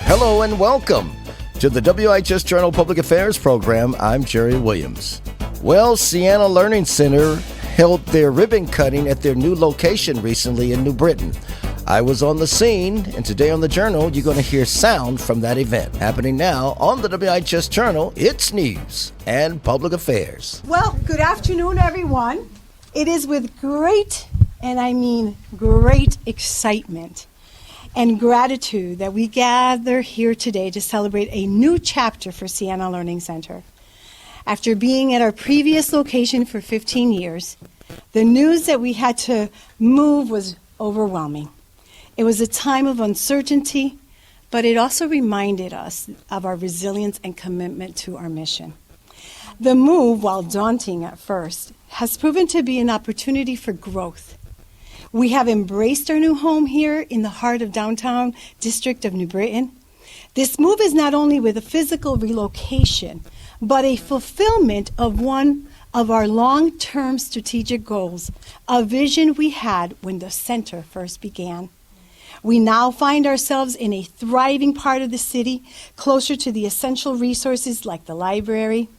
Hello and welcome to the WIHS Journal Public Affairs program. I'm Jerry Williams. Well, Sienna Learning Center held their ribbon cutting at their new location recently in New Britain. I was on the scene, and today on the Journal, you're going to hear sound from that event. Happening now on the WIHS Journal, it's news and public affairs. Well, good afternoon, everyone. It is with great, and I mean great excitement and gratitude that we gather here today to celebrate a new chapter for Sienna Learning Center. After being at our previous location for 15 years, the news that we had to move was overwhelming. It was a time of uncertainty, but it also reminded us of our resilience and commitment to our mission. The move, while daunting at first, has proven to be an opportunity for growth. We have embraced our new home here in the heart of downtown district of New Britain. This move is not only with a physical relocation, but a fulfillment of one of our long-term strategic goals, a vision we had when the center first began. We now find ourselves in a thriving part of the city, closer to the essential resources like the library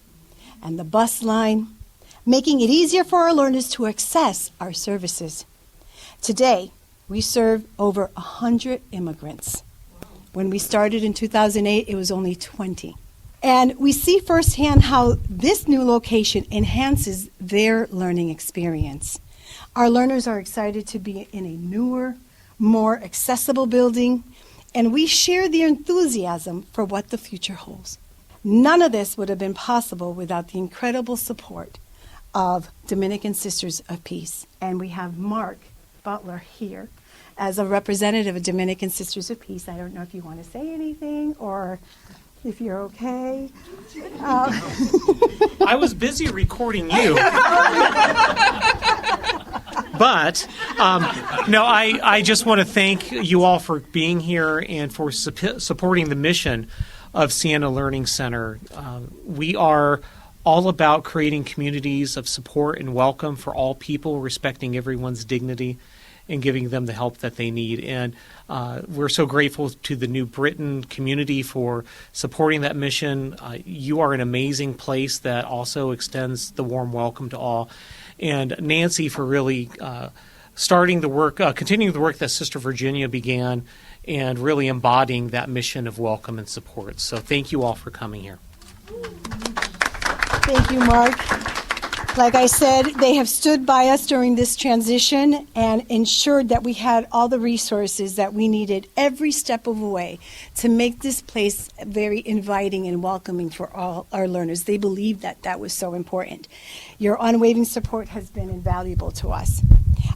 and the bus line, making it easier for our learners to access our services. Today, we serve over 100 immigrants. When we started in 2008, it was only 20. And we see firsthand how this new location enhances their learning experience. Our learners are excited to be in a newer, more accessible building, and we share the enthusiasm for what the future holds. None of this would have been possible without the incredible support of Dominican Sisters of Peace. And we have Mark Butler here as a representative of Dominican Sisters of Peace. I don't know if you want to say anything or if you're okay. I was busy recording you. But, no, I just want to thank you all for being here and for supporting the mission of Sienna Learning Center. We are all about creating communities of support and welcome for all people, respecting everyone's dignity and giving them the help that they need. And we're so grateful to the New Britain community for supporting that mission. You are an amazing place that also extends the warm welcome to all. And Nancy for really starting the work, continuing the work that Sister Virginia began and really embodying that mission of welcome and support. So thank you all for coming here. Thank you, Mark. Like I said, they have stood by us during this transition and ensured that we had all the resources that we needed every step of the way to make this place very inviting and welcoming for all our learners. They believed that that was so important. Your unwavering support has been invaluable to us.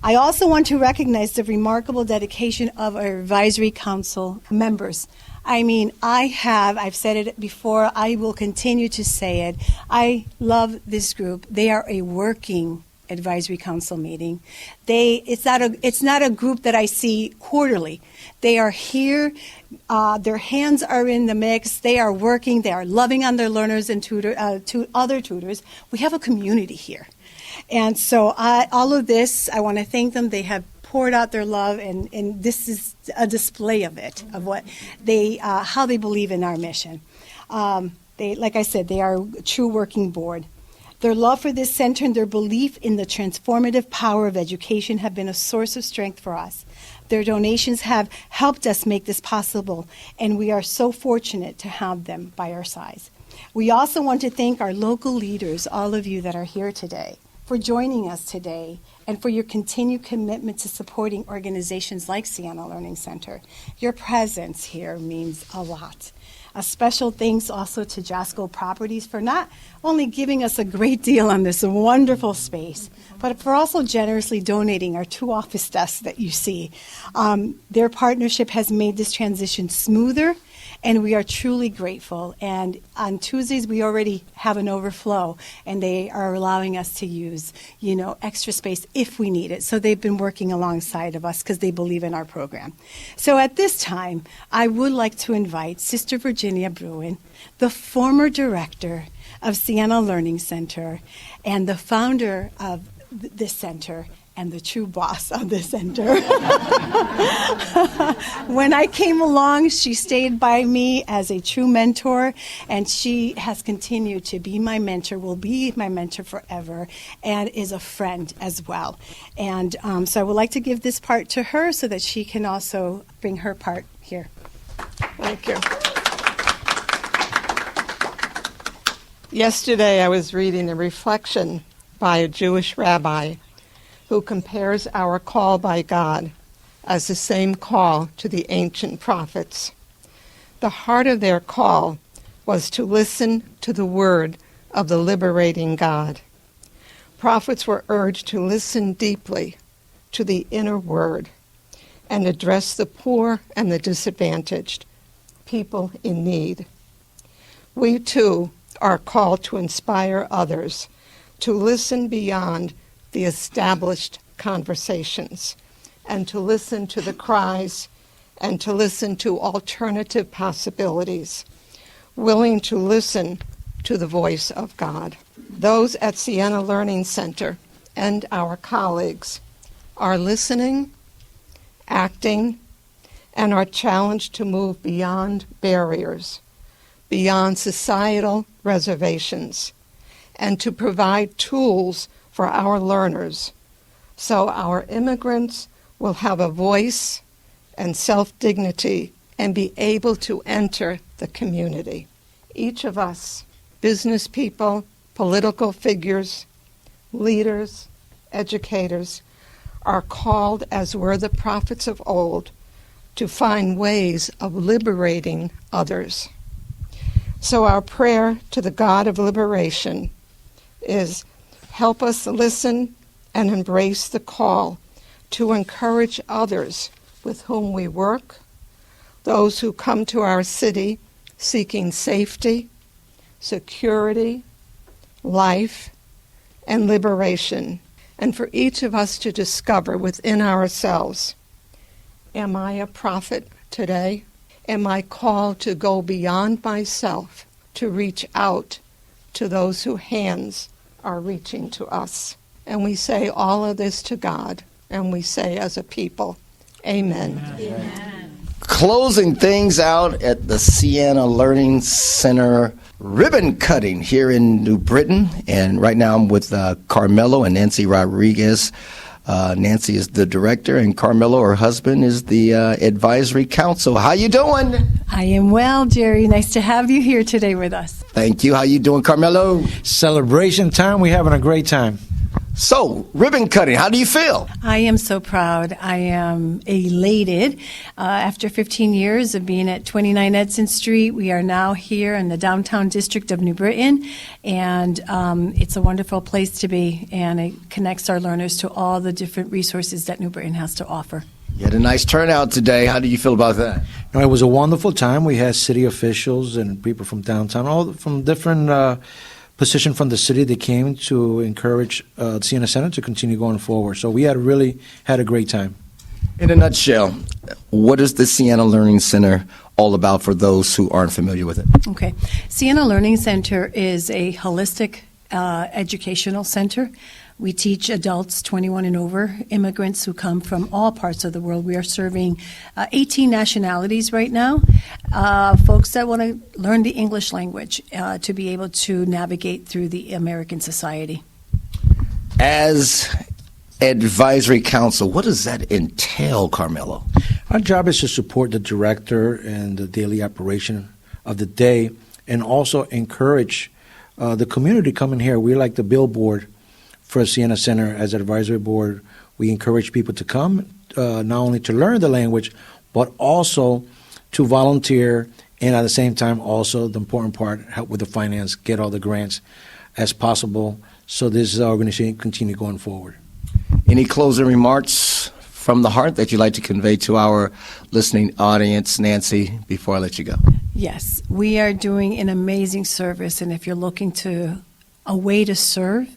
I also want to recognize the remarkable dedication of our advisory council members. I mean, I've said it before, I will continue to say it. I love this group. They are a working advisory council meeting. It's not a group that I see quarterly. They are here. Their hands are in the mix. They are working. They are loving on their learners and to other tutors. We have a community here. And so all of this, I want to thank them. They have poured out their love, and this is a display of it, of what they, how they believe in our mission. Like I said, they are a true working board. Their love for this center and their belief in the transformative power of education have been a source of strength for us. Their donations have helped us make this possible, and we are so fortunate to have them by our sides. We also want to thank our local leaders, all of you that are here today, for joining us today and for your continued commitment to supporting organizations like Sienna Learning Center. Your presence here means a lot. A special thanks also to Jasco Properties for not only giving us a great deal on this wonderful space, but for also generously donating our 2 office desks that you see. Their partnership has made this transition smoother, and we are truly grateful. And on Tuesdays, we already have an overflow, and they are allowing us to use, extra space if we need it. So they've been working alongside of us because they believe in our program. So at this time, I would like to invite Sister Virginia Bruin, the former director of Sienna Learning Center and the founder of this center, and the true boss of the center. When I came along, she stayed by me as a true mentor, and she has continued to be my mentor, will be my mentor forever, and is a friend as well. And so I would like to give this part to her so that she can also bring her part here. Thank you. Yesterday I was reading a reflection by a Jewish rabbi who compares our call by God as the same call to the ancient prophets. The heart of their call was to listen to the word of the liberating God. Prophets were urged to listen deeply to the inner word and address the poor and the disadvantaged, people in need. We too are called to inspire others to listen beyond the established conversations and to listen to the cries and to listen to alternative possibilities, willing to listen to the voice of God. Those at Sienna Learning Center and our colleagues are listening, acting, and are challenged to move beyond barriers, beyond societal reservations, and to provide tools for our learners so our immigrants will have a voice and self-dignity and be able to enter the community. Each of us, business people, political figures, leaders, educators, are called, as were the prophets of old, to find ways of liberating others. So our prayer to the God of liberation is, help us listen and embrace the call to encourage others with whom we work, those who come to our city seeking safety, security, life, and liberation, and for each of us to discover within ourselves, am I a prophet today? Am I called to go beyond myself, to reach out to those whose hands are reaching to us? And we say all of this to God, and we say as a people, amen. Amen. Closing things out at the Sienna Learning Center ribbon cutting here in New Britain. And right now I'm with Carmelo and Nancy Rodriguez. Nancy is the director, and Carmelo, her husband, is the advisory council. How you doing? I am well, Jerry. Nice to have you here today with us. Thank you. How you doing, Carmelo? Celebration time. We're having a great time. So, ribbon cutting, how do you feel? I am so proud. I am elated. After 15 years of being at 29 Edson Street, we are now here in the downtown district of New Britain, and it's a wonderful place to be, and it connects our learners to all the different resources that New Britain has to offer. You had a nice turnout today. How do you feel about that? No, it was a wonderful time. We had city officials and people from downtown, all from different position from the city. They came to encourage Sienna Center to continue going forward. So we really had a great time. In a nutshell, what is the Sienna Learning Center all about for those who aren't familiar with it? Okay. Sienna Learning Center is a holistic educational center. We teach adults 21 and over, immigrants who come from all parts of the world. We are serving 18 nationalities right now, folks that want to learn the English language to be able to navigate through the American society. As advisory council, what does that entail, Carmelo? Our job is to support the director and the daily operation of the day, and also encourage the community coming here. We're like the billboard for Sienna Center. As an advisory board, we encourage people to come, not only to learn the language, but also to volunteer, and at the same time, also the important part, help with the finance, get all the grants as possible, so this organization continue going forward. Any closing remarks from the heart that you'd like to convey to our listening audience, Nancy, before I let you go? Yes, we are doing an amazing service, and if you're looking to a way to serve,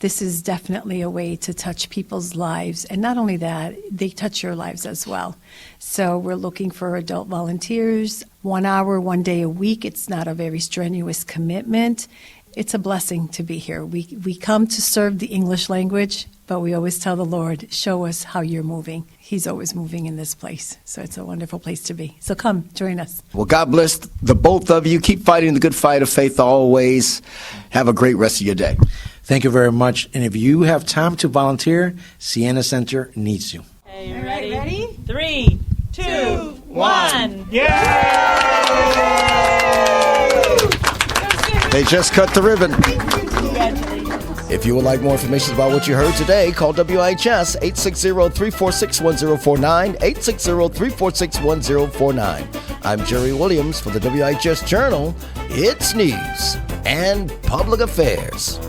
this is definitely a way to touch people's lives. And not only that, they touch your lives as well. So we're looking for adult volunteers, 1 hour, 1 day a week. It's not a very strenuous commitment. It's a blessing to be here. We come to serve the English language, but we always tell the Lord, show us how you're moving. He's always moving in this place. So it's a wonderful place to be. So come, join us. Well, God bless the both of you. Keep fighting the good fight of faith always. Have a great rest of your day. Thank you very much. And if you have time to volunteer, Sienna Center needs you. Okay, you ready? Ready? 3, 2, 1. They just cut the ribbon. Congratulations. If you would like more information about what you heard today, call WIHS 860-346-1049, 860-346-1049. I'm Jerry Williams for the WIHS Journal. It's news and public affairs.